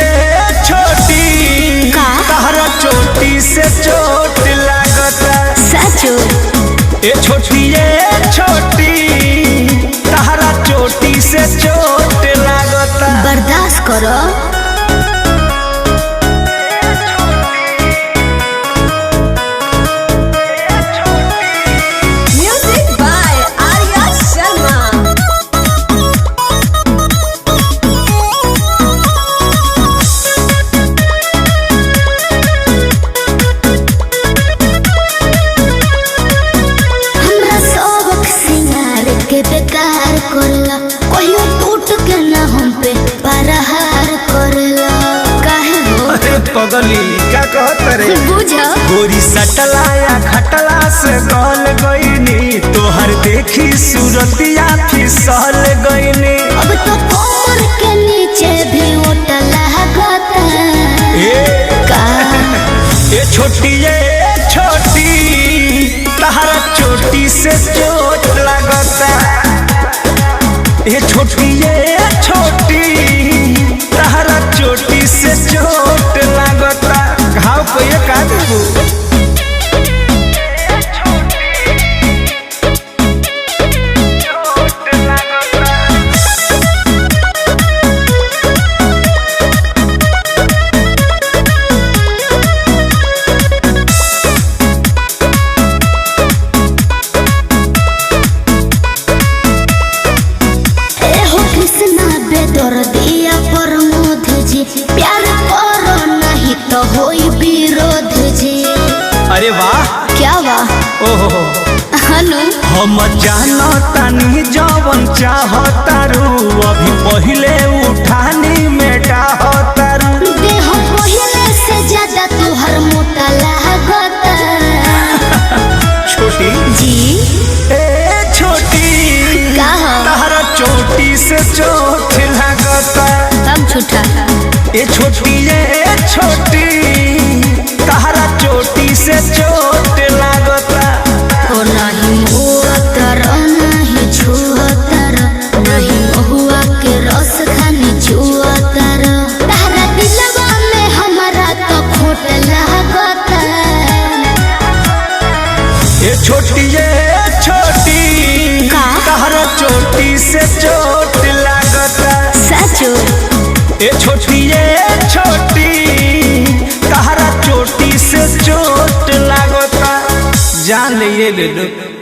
ये छोटी तहरा चोटी से चोट लागता। सचो ए छोटी ये छोटी तहरा चोटी से चोट लागता। बर्दाश्त करो। बेकार करला कहियो टूट के ना हम पे परहार करला काहे हो। अरे पगली क्या कहत रे बुझा गोरी सटला या खटला से गल गईनी तोहर देखी सूरतिया फिसल गईनी। अब तो कमर के नीचे भी उठला गता का ये छोटी तहरा चोटी से चोट लगता। ये छोटी तहरा चोटी से चोट लगता। घाव को ये का देबू दिया प्रमोद जी प्यार करो नहीं तो होई विरोध जी। अरे वाह क्या वाह ओहो हनु हम जानो तानी जवन चाहतारू अभी पहले उठानी में डाहतारू। देह पहले से ज्यादा तुहर मोटा लागता। छोटी जी ए छोटी तहरा चोटी से चोट लगता। तब झूठा ये छोटी तहरा चोटी से चोट लगता। ओ नहीं हुआ तर नहीं छुआ तर नहीं हुआ के रस खानी छुआ तर तहरा दिलवा में हमारा तो खोट लागता। ये छोटी तहरा चोटी से चोट लगता। सचो ये छोटी तहरा चोटी से चोट लगता। जान ले लो।